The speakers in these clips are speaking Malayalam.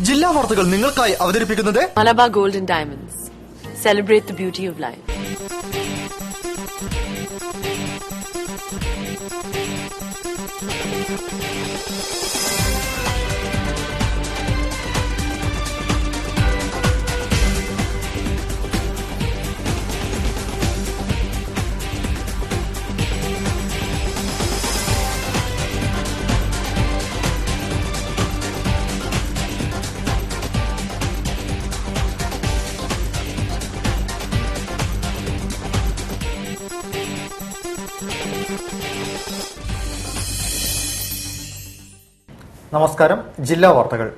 ജില്ലാ വാർത്തകൾ നിങ്ങൾക്കായി അവതരിപ്പിക്കുന്നത് Malabar gold and diamonds. Celebrate the beauty of life. നമസ്കാരം. ജില്ലാ വാർത്തകൾ.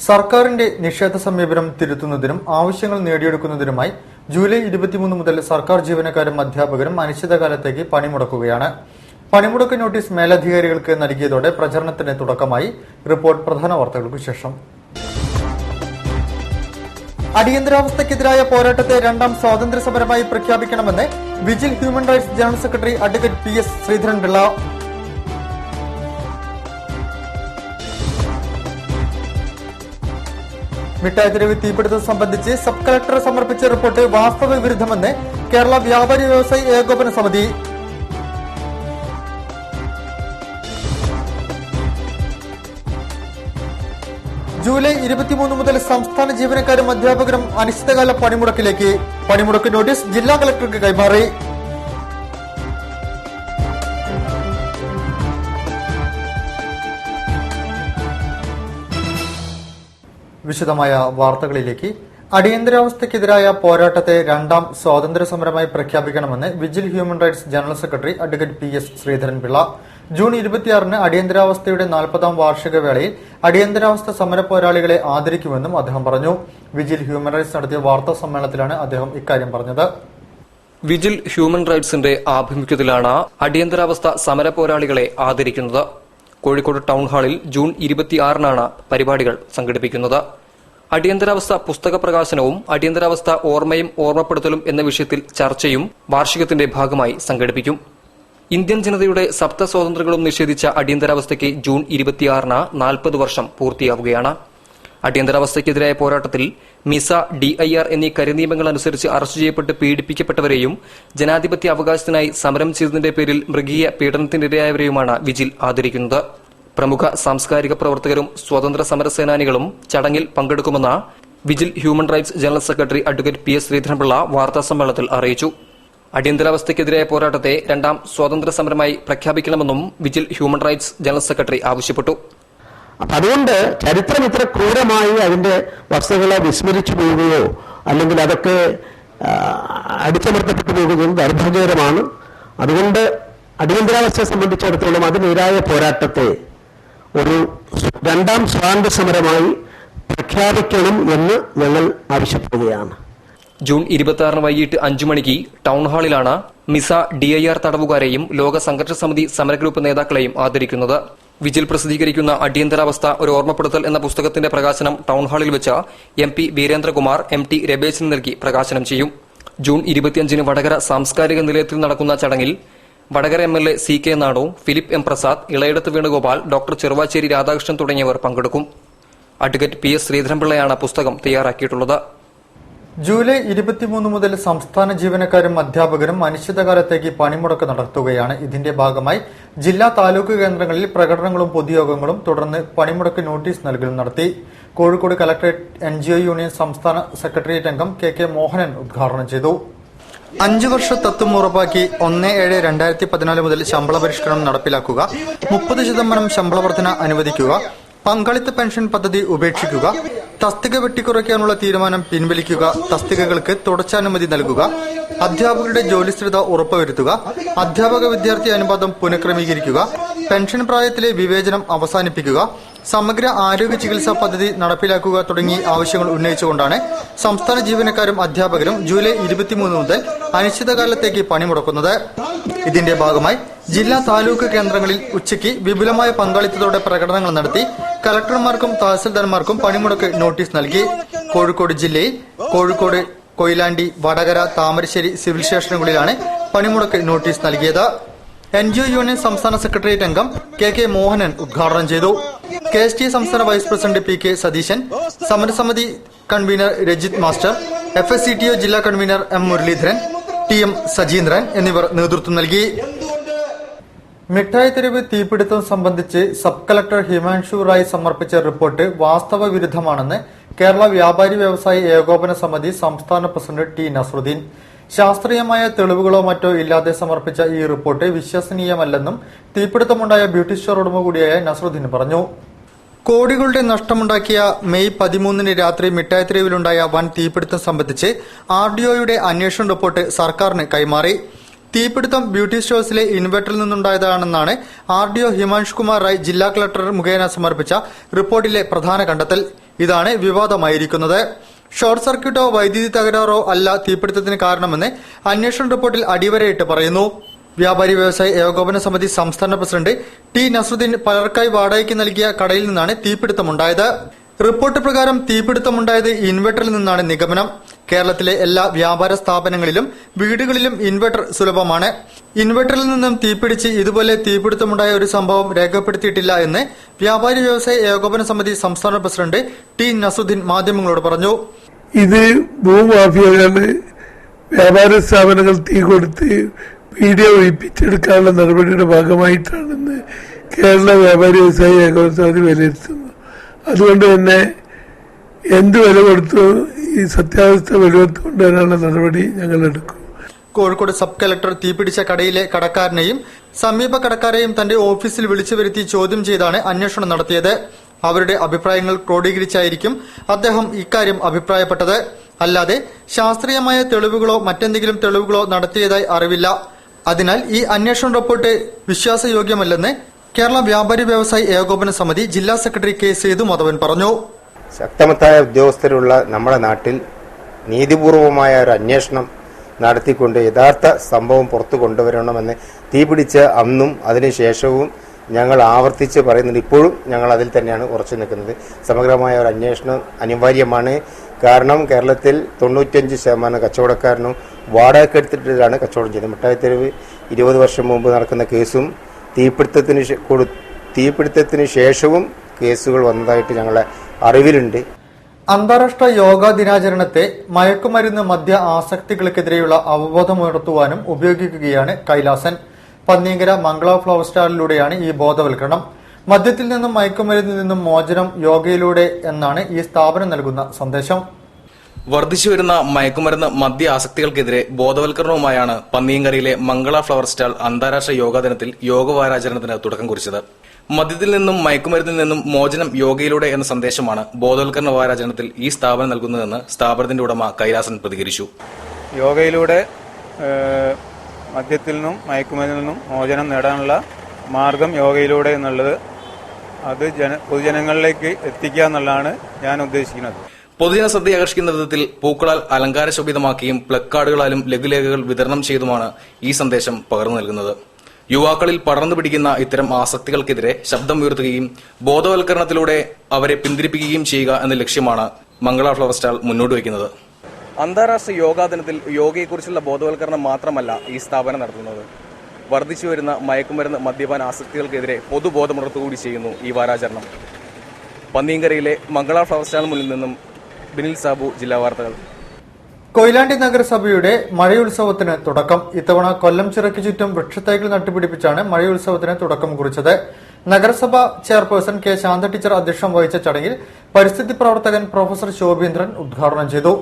സർക്കാരിന്റെ നിഷേധ സമീപനം തിരുത്തുന്നതിനും ആവശ്യങ്ങൾ നേടിയെടുക്കുന്നതിനുമായി ജൂലൈ 23 മുതൽ സർക്കാർ ജീവനക്കാരും അധ്യാപകരും അനിശ്ചിതകാലത്തേക്ക് പണിമുടക്കുകയാണ്. പണിമുടക്ക് നോട്ടീസ് മേലധികാരികൾക്ക് നൽകിയതോടെ പ്രചരണത്തിന് തുടക്കമായി. റിപ്പോർട്ട് പ്രധാന വാർത്തകൾക്ക് ശേഷം. അടിയന്തരാവസ്ഥയ്ക്കെതിരായ പോരാട്ടത്തെ രണ്ടാം സ്വാതന്ത്ര്യ സമരമായി പ്രഖ്യാപിക്കണമെന്ന് vigil human rights general secretary advocate PS Sreedharan Pillai. Mittai Theruvu തീപിടുത്തം സംബന്ധിച്ച് സബ് കളക്ടർ സമർപ്പിച്ച റിപ്പോർട്ട് വാസ്തവ വിരുദ്ധമെന്ന് കേരള വ്യാപാരി വ്യവസായി ഏകോപന സമിതി. ജൂലൈ 23 മുതൽ സംസ്ഥാന ജീവനക്കാരും അധ്യാപകരും അനിശ്ചിതകാല പണിമുടക്കിലേക്ക്. പണിമുടക്ക് നോട്ടീസ് ജില്ലാ കളക്ടർക്ക് കൈമാറി. വിശദമായ വാർത്തകളിലേക്ക്. അടിയന്തരാവസ്ഥയ്ക്കെതിരായ പോരാട്ടത്തെ രണ്ടാം സ്വാതന്ത്ര്യ സമരമായി പ്രഖ്യാപിക്കണമെന്ന് vigil human rights general secretary advocate PS Sreedharan Pillai. June 26-ന് അടിയന്തരാവസ്ഥയുടെ 40ാം വാർഷിക വേളയിൽ അടിയന്തരാവസ്ഥ സമര പോരാളികളെ ആദരിക്കുമെന്നും അദ്ദേഹം പറഞ്ഞു. വിജിൽ ഹ്യൂമൻ റൈറ്റ്സ് നടത്തിയ വാർത്താ സമ്മേളനത്തിലാണ് അദ്ദേഹം ഇക്കാര്യം പറഞ്ഞത്. വിജിൽ ഹ്യൂമൻ റൈറ്റ്സിന്റെ ആഭിമുഖ്യത്തിലാണ് അടിയന്തരാവസ്ഥ സമര പോരാളികളെ ആദരിക്കുന്നത്. കോഴിക്കോട് ടൗൺ ഹാളിൽ ജൂൺ 26-നാണ് പരിപാടികൾ സംഘടിപ്പിക്കുന്നത്. അടിയന്തരാവസ്ഥ പുസ്തക പ്രകാശനവും അടിയന്തരാവസ്ഥ ഓർമ്മയും ഓർമ്മപ്പെടുത്തലും എന്ന വിഷയത്തിൽ ചർച്ചയും വാർഷികത്തിന്റെ ഭാഗമായി സംഘടിപ്പിക്കും. ഇന്ത്യൻ ജനതയുടെ സപ്ത സ്വാതന്ത്ര്യങ്ങളും നിഷേധിച്ച അടിയന്തരാവസ്ഥയ്ക്ക് ജൂൺ 26-ന് 40 വർഷം പൂർത്തിയാവുകയാണ്. അടിയന്തരാവസ്ഥയ്ക്കെതിരായ പോരാട്ടത്തിൽ മിസ, DIR എന്നീ കരിനിയമങ്ങൾ അനുസരിച്ച് അറസ്റ്റ് ചെയ്യപ്പെട്ട് പീഡിപ്പിക്കപ്പെട്ടവരെയും ജനാധിപത്യ അവകാശത്തിനായി സമരം ചെയ്തതിന്റെ പേരിൽ മൃഗീയ പീഡനത്തിനിരയായവരെയുമാണ് വിജിൽ ആദരിക്കുന്നത്. പ്രമുഖ സാംസ്കാരിക പ്രവർത്തകരും സ്വതന്ത്ര സമരസേനാനികളും ചടങ്ങിൽ പങ്കെടുക്കുമെന്ന് vigil human rights general secretary advocate PS Sreedharan Pillai വാർത്താസമ്മേളനത്തിൽ അറിയിച്ചു. അടിയന്തരാവസ്ഥയ്ക്കെതിരായ പോരാട്ടത്തെ രണ്ടാം സ്വാതന്ത്ര്യ സമരമായി പ്രഖ്യാപിക്കണമെന്നും vigil human rights general secretary ആവശ്യപ്പെട്ടു. അപ്പൊ അതുകൊണ്ട് ചരിത്രം ഇത്ര ക്രൂരമായി അതിന്റെ വസ്തുതകളെ വിസ്മരിച്ചു പോവുകയോ അല്ലെങ്കിൽ അതൊക്കെ അടിച്ചമർത്തപ്പെട്ടു പോകുന്നത് ദൗർഭാഗ്യകരമാണ്. അതുകൊണ്ട് അടിയന്തരാവസ്ഥയെ സംബന്ധിച്ചിടത്തോളം അതിനെതിരായ പോരാട്ടത്തെ ഒരു രണ്ടാം സ്വാതന്ത്ര്യ സമരമായി പ്രഖ്യാപിക്കണം എന്ന് ഞങ്ങൾ ആവശ്യപ്പെടുകയാണ്. ജൂൺ 26-ന് വൈകിട്ട് 5 മണിക്ക് ടൗൺ ഹാളിലാണ് മിസ, DIR തടവുകാരെയും ലോക സംഘർഷ സമിതി സമരഗ്രൂപ്പ് നേതാക്കളെയും ആദരിക്കുന്നത്. വിജിൽ പ്രസിദ്ധീകരിക്കുന്ന അടിയന്തരാവസ്ഥ ഒരു ഓർമ്മപ്പെടുത്തൽ എന്ന പുസ്തകത്തിന്റെ പ്രകാശനം ടൗൺ ഹാളിൽ വെച്ച് MP വീരേന്ദ്രകുമാർ MT രബേശിന് നൽകി പ്രകാശനം ചെയ്യും. ജൂൺ 25-ന് വടകര സാംസ്കാരിക നിലയത്തിൽ നടക്കുന്ന ചടങ്ങിൽ Vadakara MLA CK Nanu, Philip M Prasad, Elayadath Venugopal, doctor Cheruvachery Radhakrishnan തുടങ്ങിയവർ പങ്കെടുക്കും. അഡ്വക്കേറ്റ് PS ശ്രീധരൻപിള്ളയാണ് പുസ്തകം തയ്യാറാക്കിയിട്ടുള്ളത്. ജൂലൈ 23 മുതൽ സംസ്ഥാന ജീവനക്കാരും അധ്യാപകരും അനിശ്ചിതകാലത്തേക്ക് പണിമുടക്ക് നടത്തുകയാണ്. ഇതിന്റെ ഭാഗമായി ജില്ലാ താലൂക്ക് കേന്ദ്രങ്ങളിൽ പ്രകടനങ്ങളും പൊതുയോഗങ്ങളും തുടർന്ന് പണിമുടക്ക് നോട്ടീസ് നൽകലും നടത്തി. കോഴിക്കോട് കലക്ടറേറ്റ് NGO യൂണിയൻ സംസ്ഥാന സെക്രട്ടേറിയറ്റ് അംഗം KK മോഹനൻ ഉദ്ഘാടനം ചെയ്തു. 5 വർഷ തത്വം ഉറപ്പാക്കി 1/7/2014 മുതൽ ശമ്പള പരിഷ്കരണം നടപ്പിലാക്കുക, 30% ശമ്പള വർധന അനുവദിക്കുക, പങ്കാളിത്ത പെൻഷൻ പദ്ധതി ഉപേക്ഷിക്കുക, തസ്തിക വെട്ടിക്കുറയ്ക്കാനുള്ള തീരുമാനം പിൻവലിക്കുക, തസ്തികകൾക്ക് തുടർച്ചാനുമതി നൽകുക, അധ്യാപകരുടെ ജോലിസ്ഥിരത ഉറപ്പുവരുത്തുക, അധ്യാപക വിദ്യാർത്ഥി അനുപാതം പുനഃക്രമീകരിക്കുക, പെൻഷൻ പ്രായത്തിലെ വിവേചനം അവസാനിപ്പിക്കുക, സമഗ്ര ആരോഗ്യ ചികിത്സാ പദ്ധതി നടപ്പിലാക്കുക തുടങ്ങി ആവശ്യങ്ങൾ ഉന്നയിച്ചുകൊണ്ടാണ് സംസ്ഥാന ജീവനക്കാരും അധ്യാപകരും ജൂലൈ 23 മുതൽ അനിശ്ചിതകാലത്തേക്ക് പണിമുടക്കുന്നത്. ഇതിന്റെ ഭാഗമായി ജില്ലാ താലൂക്ക് കേന്ദ്രങ്ങളിൽ ഉച്ചയ്ക്ക് വിപുലമായ പങ്കാളിത്തത്തോടെ പ്രകടനങ്ങൾ നടത്തി കലക്ടർമാർക്കും തഹസിൽദാർമാർക്കും പണിമുടക്ക് നോട്ടീസ് നൽകി. കോഴിക്കോട് ജില്ലയിൽ കോഴിക്കോട്, കൊയിലാണ്ടി, വടകര, താമരശ്ശേരി സിവിൽ സ്റ്റേഷനുകളിലാണ് പണിമുടക്ക് നോട്ടീസ് നൽകിയത്. NGO യൂണിയൻ സംസ്ഥാന സെക്രട്ടേറിയറ്റ് അംഗം KK മോഹനൻ ഉദ്ഘാടനം ചെയ്തു. KST സംസ്ഥാന വൈസ് പ്രസിഡന്റ് PK സതീശൻ, സമരസമിതി കൺവീനർ രജിത് മാസ്റ്റർ, FSCTO ജില്ലാ convener M Muraleedharan, TM Sajeendran എന്നിവർ നേതൃത്വം നൽകി. മിഠായി തെരുവ് തീപിടുത്തം സംബന്ധിച്ച് സബ് കളക്ടർ ഹിമാൻഷു റായ് സമർപ്പിച്ച റിപ്പോർട്ട് വാസ്തവ വിരുദ്ധമാണെന്ന് കേരള വ്യാപാരി വ്യവസായി ഏകോപന സമിതി സംസ്ഥാന പ്രസിഡന്റ് T നസ്രുദ്ദീൻ. ശാസ്ത്രീയമായ തെളിവുകളോ മറ്റോ ഇല്ലാതെ സമർപ്പിച്ച ഈ റിപ്പോർട്ട് വിശ്വസനീയമല്ലെന്നും തീപിടുത്തമുണ്ടായ ബ്യൂട്ടി സ്റ്റോർ ഉടമ കൂടിയായ നസ്രുദ്ദീൻ പറഞ്ഞു. കോടികളുടെ നഷ്ടമുണ്ടാക്കിയ മെയ് 13 രാത്രി മിഠായി തെരുവിലുണ്ടായ വൻ തീപിടുത്തം സംബന്ധിച്ച് RDOയുടെ അന്വേഷണ റിപ്പോർട്ട് സർക്കാരിന് കൈമാറി. തീപിടുത്തം ബ്യൂട്ടി സ്റ്റോഴ്സിലെ ഇൻവെർട്ടറിൽ നിന്നുണ്ടായതാണെന്നാണ് RDO ഹിമാൻഷ് കുമാർ റായ് ജില്ലാ കളക്ടർ മുഖേന സമർപ്പിച്ച റിപ്പോർട്ടിലെ പ്രധാന കണ്ടെത്തൽ. ഇതാണ് വിവാദമായിരിക്കുന്നത്. ഷോർട്ട് സർക്യൂട്ടോ വൈദ്യുതി തകരാറോ അല്ല തീപിടുത്തത്തിന് കാരണമെന്ന് അന്വേഷണ റിപ്പോർട്ടിൽ അടിവരയിട്ട് പറയുന്നു. വ്യാപാരി വ്യവസായി ഏകോപന സമിതി സംസ്ഥാന പ്രസിഡന്റ് T നസ്രുദ്ദീൻ പലർക്കായി വാടകയ്ക്ക് നൽകിയ കടയിൽ നിന്നാണ് തീപിടുത്തമുണ്ടായത്. റിപ്പോർട്ട് പ്രകാരം തീപിടുത്തമുണ്ടായത് ഇൻവെർട്ടറിൽ നിന്നാണ് നിഗമനം. കേരളത്തിലെ എല്ലാ വ്യാപാര സ്ഥാപനങ്ങളിലും വീടുകളിലും ഇൻവെർട്ടർ സുലഭമാണ്. ഇൻവെർട്ടറിൽ നിന്നും തീപിടിച്ച് ഇതുപോലെ തീപിടുത്തമുണ്ടായ ഒരു സംഭവം രേഖപ്പെടുത്തിയിട്ടില്ല എന്ന് വ്യാപാരി വ്യവസായ ഏകോപന സമിതി സംസ്ഥാന പ്രസിഡന്റ് T നസ്രുദ്ദീൻ മാധ്യമങ്ങളോട് പറഞ്ഞു. ഇത് ഭൂമാഫിയകള് വ്യാപാര സ്ഥാപനങ്ങൾ തീ കൊടുത്ത് വീഡിയോ ഒഴിപ്പിച്ചെടുക്കാനുള്ള നടപടിയുടെ ഭാഗമായിട്ടാണെന്ന് കേരള വ്യാപാരി വ്യവസായ ഏകോപന സമിതി വിലയിരുത്തുന്നു. അതുകൊണ്ട് തന്നെ എന്ത് വില കൊടുത്തു ഈ സത്യാവസ്ഥ വെളിവെടുത്തു കൊണ്ടുവരാനുള്ള നടപടി ഞങ്ങൾ എടുക്കും. കോഴിക്കോട് സബ് കളക്ടർ തീപിടിച്ച കടയിലെ കടക്കാരനെയും സമീപ കടക്കാരെയും തന്റെ ഓഫീസിൽ വിളിച്ചു വരുത്തി ചോദ്യം ചെയ്താണ് അന്വേഷണം നടത്തിയത്. അവരുടെ അഭിപ്രായങ്ങൾ ക്രോഡീകരിച്ചായിരിക്കും അദ്ദേഹം ഇക്കാര്യം അഭിപ്രായപ്പെട്ടത്. അല്ലാതെ ശാസ്ത്രീയമായ തെളിവുകളോ മറ്റെന്തെങ്കിലും തെളിവുകളോ നടത്തിയതായി അറിവില്ല. അതിനാൽ ഈ അന്വേഷണ റിപ്പോർട്ട് വിശ്വാസയോഗ്യമല്ലെന്ന് കേരള വ്യാപാരി വ്യവസായി ഏകോപന സമിതി ജില്ലാ സെക്രട്ടറി K സേതുമാധവൻ പറഞ്ഞു. ശക്തമത്തായ ഉദ്യോഗസ്ഥരുള്ള നമ്മുടെ നാട്ടിൽ നീതിപൂർവമായ ഒരു അന്വേഷണം നടത്തിക്കൊണ്ട് യഥാർത്ഥ സംഭവം പുറത്തു കൊണ്ടുവരണമെന്ന് തീപിടിച്ച അന്നും അതിനുശേഷവും ഞങ്ങൾ ആവർത്തിച്ച് പറയുന്നുണ്ട്. ഇപ്പോഴും ഞങ്ങൾ അതിൽ തന്നെയാണ് ഉറച്ചു നിൽക്കുന്നത്. സമഗ്രമായ ഒരു അന്വേഷണം അനിവാര്യമാണ്. കാരണം കേരളത്തിൽ 95% കച്ചവടക്കാരനും വാടകയ്ക്കെടുത്തിട്ടാണ് കച്ചവടം ചെയ്യുന്നത്. മിഠായി തെരുവ് 20 വർഷം മുമ്പ് നടക്കുന്ന കേസും തീപിടുത്തത്തിന് ശേഷവും കേസുകൾ വന്നതായിട്ട് ഞങ്ങളെ അറിവിലുണ്ട്. അന്താരാഷ്ട്ര യോഗാ ദിനാചരണത്തെ മയക്കുമരുന്ന് മദ്യ ആസക്തികൾക്കെതിരെയുള്ള അവബോധമുയർത്തുവാനും ഉപയോഗിക്കുകയാണ് കൈലാസൻ. പന്നിയങ്കര മംഗള ഫ്ലവർ സ്റ്റാളിലൂടെയാണ് ഈ ബോധവൽക്കരണം. മദ്യത്തിൽ നിന്നും മയക്കുമരുന്നിൽ നിന്നും മോചനം യോഗയിലൂടെ എന്നാണ് ഈ സ്ഥാപനം നൽകുന്ന സന്ദേശം. വർദ്ധിച്ചുവരുന്ന മയക്കുമരുന്ന് മദ്യ ആസക്തികൾക്കെതിരെ ബോധവൽക്കരണവുമായാണ് പന്നിയങ്കരയിലെ മംഗള ഫ്ലവർ സ്റ്റാൾ അന്താരാഷ്ട്ര യോഗാ ദിനത്തിൽ യോഗവാരാചരണത്തിന് തുടക്കം കുറിച്ചത്. മദ്യത്തിൽ നിന്നും മയക്കുമരുന്നിൽ നിന്നും മോചനം യോഗയിലൂടെ എന്ന സന്ദേശമാണ് ബോധവൽക്കരണ വാരാചരണത്തിൽ ഈ സ്ഥാപനം നൽകുന്നതെന്ന് സ്ഥാപനത്തിന്റെ ഉടമ കൈലാസൻ പ്രതികരിച്ചു. യോഗയിലൂടെ മദ്യത്തിൽ നിന്നും മയക്കുമരുന്നിൽ നിന്നും മോചനം നേടാനുള്ള മാർഗം യോഗയിലൂടെ എന്നുള്ളത് അത് പൊതുജനങ്ങളിലേക്ക് എത്തിക്കുക എന്നുള്ളതാണ് ഞാൻ ഉദ്ദേശിക്കുന്നത്. പൊതുജന ശ്രദ്ധ ആകർഷിക്കുന്ന വിധത്തിൽ പൂക്കളാൽ അലങ്കാര ശോഭിതമാക്കിയും പ്ലക്കാർഡുകളാലും ലഘുലേഖകൾ വിതരണം ചെയ്തുമാണ് ഈ സന്ദേശം പകർന്നു നൽകുന്നത്. യുവാക്കളിൽ പടർന്നു പിടിക്കുന്ന ഇത്തരം ആസക്തികൾക്കെതിരെ ശബ്ദമുയർത്തുകയും ബോധവൽക്കരണത്തിലൂടെ അവരെ പിന്തിരിപ്പിക്കുകയും ചെയ്യുക എന്ന ലക്ഷ്യമാണ് മംഗള ഫ്ലവർ സ്റ്റാൾ മുന്നോട്ട് വയ്ക്കുന്നത്. അന്താരാഷ്ട്ര യോഗാ ദിനത്തിൽ യോഗയെക്കുറിച്ചുള്ള ബോധവൽക്കരണം മാത്രമല്ല ഈ സ്ഥാപനം നടത്തുന്നത്. വർദ്ധിച്ചുവരുന്ന മയക്കുമരുന്ന് മദ്യപാന ആസക്തികൾക്കെതിരെ പൊതുബോധമുണർത്തുകൂടി ചെയ്യുന്നു ഈ വാരാചരണം. പന്നിയങ്കരയിലെ മംഗള ഫ്ലവർ സ്റ്റാൾ മുന്നിൽ നിന്നും ബിനിൽ സാബു, ജില്ലാ വാർത്തകൾ. കൊയിലാണ്ടി നഗരസഭയുടെ മഴയുത്സവത്തിന് തുടക്കം. ഇത്തവണ കൊല്ലം ചിറയ്ക്ക് ചുറ്റും വൃക്ഷത്തൈകൾ നട്ടുപിടിപ്പിച്ചാണ് മഴയുത്സവത്തിന് തുടക്കം കുറിച്ചത്. നഗരസഭ ചെയർപേഴ്സൺ K ശാന്ത ടീച്ചർ അധ്യക്ഷം വഹിച്ച ചടങ്ങിൽ പരിസ്ഥിതി പ്രവർത്തകൻ പ്രൊഫസർ ശോഭീന്ദ്രൻ ഉദ്ഘാടനം ചെയ്തു.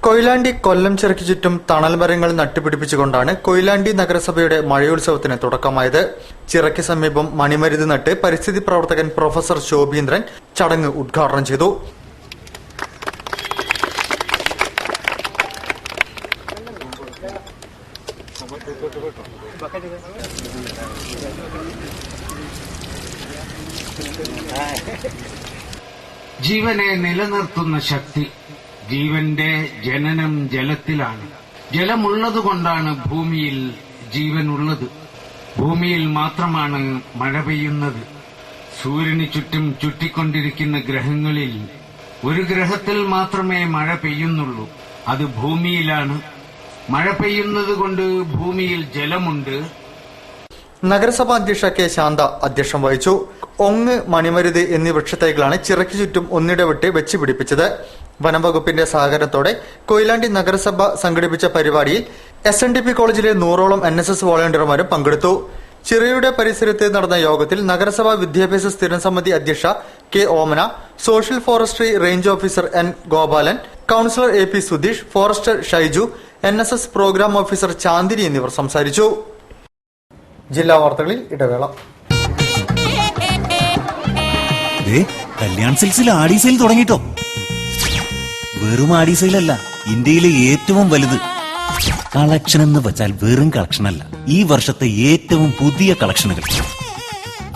കൊയിലാണ്ടി കൊല്ലം ചിറയ്ക്ക് ചുറ്റും തണൽ മരങ്ങൾ നട്ടുപിടിപ്പിച്ചുകൊണ്ടാണ് കൊയിലാണ്ടി നഗരസഭയുടെ മഴയുത്സവത്തിന് തുടക്കമായത്. ചിറയ്ക്ക് സമീപം മണിമരുന്ന് നട്ട് പരിസ്ഥിതി പ്രവർത്തകൻ പ്രൊഫസർ ശോഭീന്ദ്രൻ ചടങ്ങ് ഉദ്ഘാടനം ചെയ്തു. ജീവനെ നിലനിർത്തുന്ന ശക്തി. ജീവന്റെ ജനനം ജലത്തിലാണ്. ജലമുള്ളതുകൊണ്ടാണ് ഭൂമിയിൽ ജീവനുള്ളത്. ഭൂമിയിൽ മാത്രമാണ് മഴ പെയ്യുന്നത്. സൂര്യന് ചുറ്റും ചുറ്റിക്കൊണ്ടിരിക്കുന്ന ഗ്രഹങ്ങളിൽ ഒരു ഗ്രഹത്തിൽ മാത്രമേ മഴ പെയ്യുന്നുള്ളൂ. അത് ഭൂമിയിലാണ്. മഴ പെയ്യുന്നത് കൊണ്ട് ഭൂമിയിൽ ജലമുണ്ട്. നഗരസഭാ അധ്യക്ഷ കെ ശാന്ത അധ്യക്ഷം വഹിച്ചു. ഒങ്ങ്, മണിമരുത് എന്നീ വൃക്ഷത്തൈകളാണ് ചിറയ്ക്ക് ചുറ്റും ഒന്നിടവിട്ട് വെച്ച് പിടിപ്പിച്ചത്. വനംവകുപ്പിന്റെ സഹകരണത്തോടെ കൊയിലാണ്ടി നഗരസഭ സംഘടിപ്പിച്ച പരിപാടിയിൽ SNDP കോളേജിലെ 100ഓളം NSS വോളണ്ടിയർമാരും പങ്കെടുത്തു. ചിറയുടെ പരിസരത്ത് നടന്ന യോഗത്തിൽ നഗരസഭാ വിദ്യാഭ്യാസ സ്ഥിരം സമിതി അധ്യക്ഷ K Omana, social forestry range officer N Gopalan, councillor AP Sudheesh, forester Shaiju, NSS programme officer Chandini എന്നിവർ സംസാരിച്ചു. ജില്ലാ വാർത്തകളിൽ ഇടവേള. കല്യാൺ സിൽക്സിൽ ആടി സെയിൽ തുടങ്ങിട്ടോ. വെറും ആടി സെയിലല്ല, ഇന്ത്യയിലെ ഏറ്റവും വലുത്. കളക്ഷൻ എന്ന് വെച്ചാൽ വെറും കളക്ഷൻ അല്ല, ഈ വർഷത്തെ ഏറ്റവും പുതിയ കളക്ഷനുകൾ.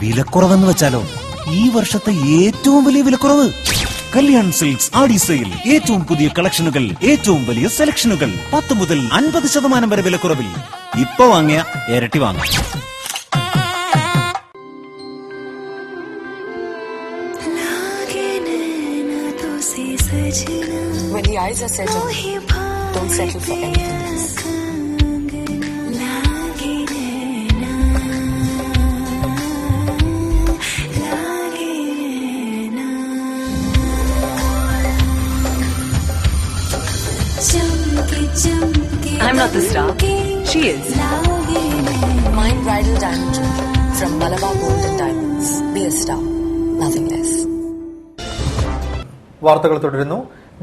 വിലക്കുറവെന്ന് വെച്ചാലോ, ഈ വർഷത്തെ ഏറ്റവും വലിയ വിലക്കുറവ്. കല്യാൺ സിൽക്സ് ആടി സെയിൽ, ഏറ്റവും പുതിയ കളക്ഷനുകൾ, ഏറ്റവും വലിയ സെലക്ഷനുകൾ, 10 മുതൽ 50% വരെ വിലക്കുറവിൽ. ഇപ്പൊ വാങ്ങിയ ഇരട്ടി വാങ്ങാം. When the eyes are set on you, don't settle for anything else. I'm not the star. She is. Mind Bridal Diamond Jewelry from Malabar Gold and Diamonds. Be a star, nothing less. വാർത്തകൾ തുടരുന്നു.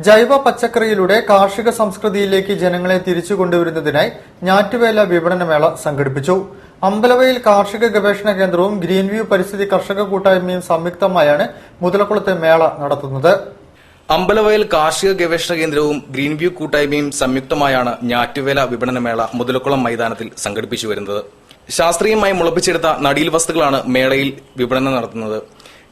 ജൈവ പച്ചക്കറിയിലൂടെ കാർഷിക സംസ്കൃതിയിലേക്ക് ജനങ്ങളെ തിരിച്ചു കൊണ്ടുവരുന്നതിനായി ഞാറ്റുവേല വിപണനമേള സംഘടിപ്പിച്ചു. അമ്പലവയൽ കാർഷിക ഗവേഷണ കേന്ദ്രവും ഗ്രീൻവ്യൂ പരിസ്ഥിതി കർഷക കൂട്ടായ്മയും സംയുക്തമായാണ് മുതലക്കുളത്തെ മേള നടത്തുന്നത്. അമ്പലവയൽ കാർഷിക ഗവേഷണ കേന്ദ്രവും ഗ്രീൻവ്യൂ കൂട്ടായ്മയും സംയുക്തമായാണ് ഞാറ്റുവേല വിപണനമേള മുതലക്കുളം മൈതാനത്തിൽ സംഘടിപ്പിച്ചു വരുന്നത്. ശാസ്ത്രീയമായി മുളപ്പിച്ചെടുത്ത നടീൽ വസ്തുക്കളാണ് മേളയിൽ വിപണനം നടത്തുന്നത്.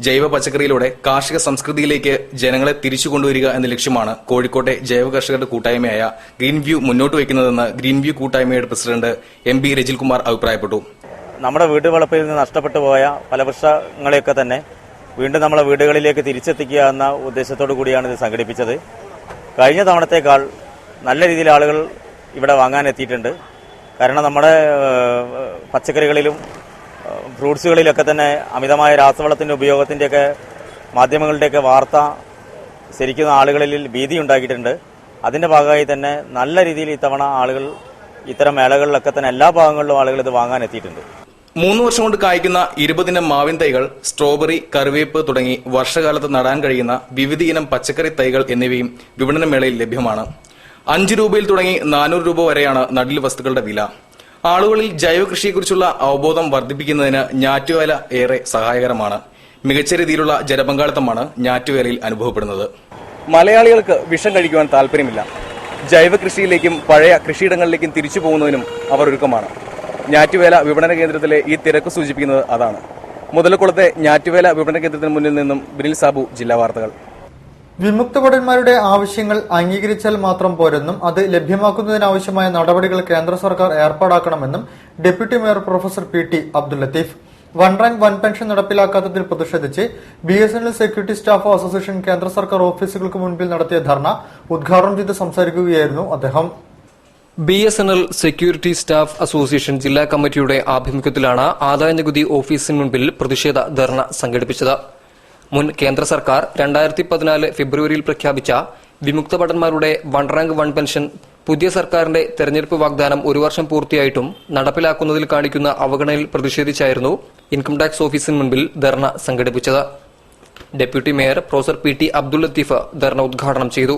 ജൈവ പച്ചക്കറിയിലൂടെ കാർഷിക സംസ്കൃതിയിലേക്ക് ജനങ്ങളെ തിരിച്ചു കൊണ്ടുവരിക എന്ന ലക്ഷ്യമാണ് കോഴിക്കോട്ടെ ജൈവ കർഷകരുടെ കൂട്ടായ്മയായ ഗ്രീൻവ്യൂ മുന്നോട്ട് വയ്ക്കുന്നതെന്ന് ഗ്രീൻവ്യൂ കൂട്ടായ്മയുടെ പ്രസിഡന്റ് MB രജിൽകുമാർ അഭിപ്രായപ്പെട്ടു. നമ്മുടെ വീട്ടുവളപ്പിൽ നിന്ന് നഷ്ടപ്പെട്ടു പോയ പല വൃക്ഷങ്ങളെയൊക്കെ തന്നെ വീണ്ടും നമ്മളെ വീടുകളിലേക്ക് തിരിച്ചെത്തിക്കുക എന്ന ഉദ്ദേശത്തോടു കൂടിയാണ് ഇത് സംഘടിപ്പിച്ചത്. കഴിഞ്ഞ തവണത്തേക്കാൾ നല്ല രീതിയിൽ ആളുകൾ ഇവിടെ വാങ്ങാൻ എത്തിയിട്ടുണ്ട്. കാരണം നമ്മുടെ പച്ചക്കറികളിലും ഫ്രൂട്ട്സുകളിലൊക്കെ തന്നെ അമിതമായ രാസവളത്തിന്റെ ഉപയോഗത്തിന്റെയൊക്കെ മാധ്യമങ്ങളുടെയൊക്കെ വാർത്ത ശരിക്കും ആളുകളിൽ ഭീതി ഉണ്ടാക്കിയിട്ടുണ്ട്. അതിന്റെ ഭാഗമായി തന്നെ നല്ല രീതിയിൽ ഇത്തവണ ആളുകൾ ഇത്തരം മേളകളിലൊക്കെ തന്നെ എല്ലാ ഭാഗങ്ങളിലും ആളുകൾ ഇത് വാങ്ങാൻ എത്തിയിട്ടുണ്ട്. 3 വർഷം കൊണ്ട് കായ്ക്കുന്ന 20 ഇനം മാവിൻ തൈകൾ, സ്ട്രോബെറി, കറിവേപ്പ് തുടങ്ങി വർഷകാലത്ത് നടാൻ കഴിയുന്ന വിവിധ ഇനം പച്ചക്കറി തൈകൾ എന്നിവയും വിപണന മേളയിൽ ലഭ്യമാണ്. 5 രൂപയിൽ തുടങ്ങി 400 രൂപ വരെയാണ് നടീൽ വസ്തുക്കളുടെ വില. ആളുകളിൽ ജൈവ കൃഷിയെക്കുറിച്ചുള്ള അവബോധം വർദ്ധിപ്പിക്കുന്നതിന് ഞാറ്റുവേല ഏറെ സഹായകരമാണ്. മികച്ച രീതിയിലുള്ള ജനപങ്കാളിത്തമാണ് ഞാറ്റുവേലയിൽ അനുഭവപ്പെടുന്നത്. മലയാളികൾക്ക് വിഷം കഴിക്കുവാൻ താല്പര്യമില്ല. ജൈവ കൃഷിയിലേക്കും പഴയ കൃഷിയിടങ്ങളിലേക്കും തിരിച്ചു പോകുന്നതിനും അവർ ഒരുക്കമാണ്. ഞാറ്റുവേല വിപണന കേന്ദ്രത്തിലെ ഈ തിരക്ക് സൂചിപ്പിക്കുന്നത് അതാണ്. മുതലക്കുളത്തെ ഞാറ്റുവേല വിപണന കേന്ദ്രത്തിന് മുന്നിൽ നിന്നും ബിനിൽ സാബു, ജില്ലാ വാർത്തകൾ. വിമുക്ത ഭടന്മാരുടെ ആവശ്യങ്ങൾ അംഗീകരിച്ചാൽ മാത്രം പോരെന്നും അത് ലഭ്യമാക്കുന്നതിനാവശ്യമായ നടപടികൾ കേന്ദ്ര സർക്കാർ ഏർപ്പാടാക്കണമെന്നും deputy mayor professor PT Abdul Latheef. One rank one pension നടപ്പിലാക്കാത്തതിൽ പ്രതിഷേധിച്ച് BSNL സെക്യൂരിറ്റി സ്റ്റാഫ് അസോസിയേഷൻ കേന്ദ്ര സർക്കാർ ഓഫീസുകൾക്ക് മുൻപിൽ നടത്തിയ ധർണ ഉദ്ഘാടനം ചെയ്ത് സംസാരിക്കുകയായിരുന്നു അദ്ദേഹം. BSNL സെക്യൂരിറ്റി സ്റ്റാഫ് അസോസിയേഷൻ ജില്ലാ കമ്മിറ്റിയുടെ ആഭിമുഖ്യത്തിലാണ് ആദായനികുതി ഓഫീസിന് മുൻപിൽ പ്രതിഷേധ ധർണ സംഘടിപ്പിച്ചത്. മുൻ കേന്ദ്ര സർക്കാർ 2014 ഫെബ്രുവരിയിൽ പ്രഖ്യാപിച്ച വിമുക്ത ഭടന്മാരുടെ വൺ റാങ്ക് വൺ പെൻഷൻ പുതിയ സർക്കാരിന്റെ തെരഞ്ഞെടുപ്പ് വാഗ്ദാനം 1 വർഷം പൂർത്തിയായിട്ടും നടപ്പിലാക്കുന്നതിൽ കാണിക്കുന്ന അവഗണനയിൽ പ്രതിഷേധിച്ചായിരുന്നു ഇൻകം ടാക്സ് ഓഫീസിന് മുൻപിൽ ധർണ സംഘടിപ്പിച്ചത്. Deputy mayor professor PT Abdul Latheef ധർണ ഉദ്ഘാടനം ചെയ്തു.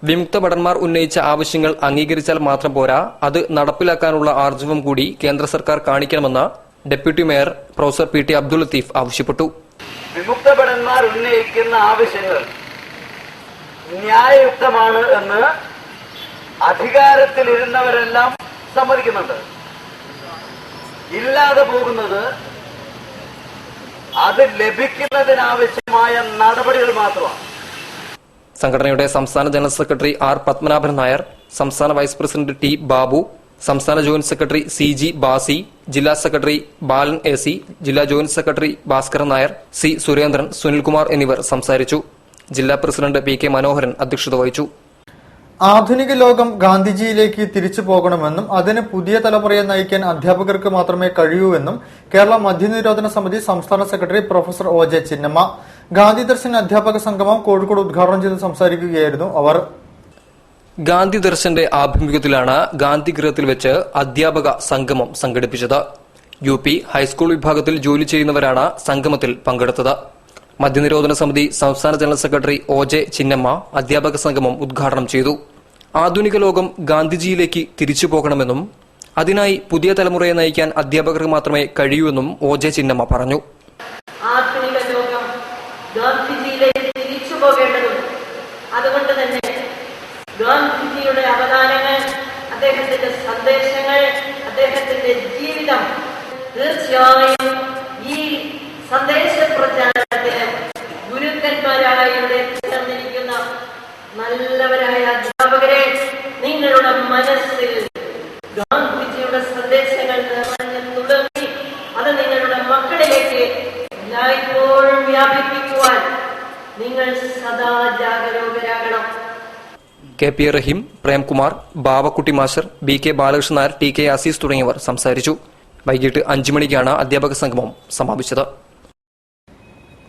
വിമുക്ത ഭടന്മാർ ഉന്നയിച്ച ആവശ്യങ്ങൾ അംഗീകരിച്ചാൽ മാത്രം പോരാ, അത് നടപ്പിലാക്കാനുള്ള ആർജവം കൂടി കേന്ദ്ര സർക്കാർ കാണിക്കണമെന്ന് deputy mayor professor PT Abdul Latheef ആവശ്യപ്പെട്ടു. വിമുക്ത ഭടന്മാർ ഉന്നയിക്കുന്ന ആവശ്യങ്ങൾ ന്യായയുക്തമാണ് എന്ന് അധികാരത്തിലിരുന്നവരെല്ലാം സമ്മതിക്കുന്നുണ്ട്. ഇല്ലാതെ പോകുന്നത് അത് ലഭിക്കുന്നതിനാവശ്യമായ നടപടികൾ മാത്രമാണ്. സംഘടനയുടെ സംസ്ഥാന general secretary R Padmanabhan Nair, സംസ്ഥാന വൈസ് പ്രസിഡന്റ് T ബാബു, സംസ്ഥാന ജോയിന്റ് സെക്രട്ടറി CG ബാസി, ജില്ലാ സെക്രട്ടറി ബാലൻ AC, ജില്ലാ joint secretary Bhaskaran Nair, C Surendran, Sunilkumar എന്നിവർ സംസാരിച്ചു. ജില്ലാ പ്രസിഡന്റ് PK മനോഹരൻ അധ്യക്ഷത വഹിച്ചു. ആധുനിക ലോകം ഗാന്ധിജിയിലേക്ക് തിരിച്ചു പോകണമെന്നും അതിന് പുതിയ തലമുറയെ നയിക്കാൻ അധ്യാപകർക്ക് മാത്രമേ കഴിയൂവെന്നും കേരള മദ്യനിരോധന സമിതി സംസ്ഥാന secretary professor OJ Chinnamma Gandhi Darshan അധ്യാപക സംഗമം കോഴിക്കോട് ഉദ്ഘാടനം ചെയ്ത് സംസാരിക്കുകയായിരുന്നു അവർ. ഗാന്ധി ദർശന്റെ ആഭിമുഖ്യത്തിലാണ് ഗാന്ധിഗൃഹത്തിൽ വെച്ച് അധ്യാപക സംഗമം സംഘടിപ്പിച്ചത്. UP ഹൈസ്കൂൾ വിഭാഗത്തിൽ ജോലി ചെയ്യുന്നവരാണ് സംഗമത്തിൽ പങ്കെടുത്തത്. മദ്യനിരോധന സമിതി സംസ്ഥാന ജനറൽ സെക്രട്ടറി OJ ചിന്നമ്മ അധ്യാപക സംഗമം ഉദ്ഘാടനം ചെയ്തു. ആധുനിക ലോകം ഗാന്ധിജിയിലേക്ക് തിരിച്ചു പോകണമെന്നും അതിനായി പുതിയ തലമുറയെ നയിക്കാൻ അധ്യാപകർക്ക് മാത്രമേ കഴിയൂവെന്നും OJ ചിന്നമ്മ പറഞ്ഞു. ആധുനിക ലോകം ഗാന്ധിജിയിലേക്ക് തിരിച്ചു പോകേണ്ടതുണ്ട്. അതുകൊണ്ട് തന്നെ ഗാന്ധിജിയുടെ അവദാനങ്ങൾ, അദ്ദേഹത്തിന്റെ സന്ദേശങ്ങൾ, അദ്ദേഹത്തിന്റെ ജീവിതം തീർച്ചയായും ഈ സന്ദേശ പ്രചാരണത്തിന് ഗുരുക്കന്മാരായ ഇവിടെ ചേർന്നിരിക്കുന്ന നല്ലവരായ അധ്യാപകരെ, നിങ്ങളുടെ മനസ്സിൽ ഗാന്ധിജിയുടെ സന്ദേശങ്ങൾ നിറഞ്ഞു തുടങ്ങി അത് നിങ്ങളുടെ മക്കളിലേക്ക് എല്ലായ്പ്പോഴും വ്യാപിപ്പിക്കുവാൻ നിങ്ങൾ സദാ ജാഗരൂകരാകണം. KP Raheem, Premkumar, Bavakutty master, BK Balakrishnan Nair, TK Azeez തുടങ്ങിയവർ സംസാരിച്ചു. വൈകിട്ട് 5 മണിക്കാണ് അധ്യാപക സംഗമം സമാപിച്ചത്.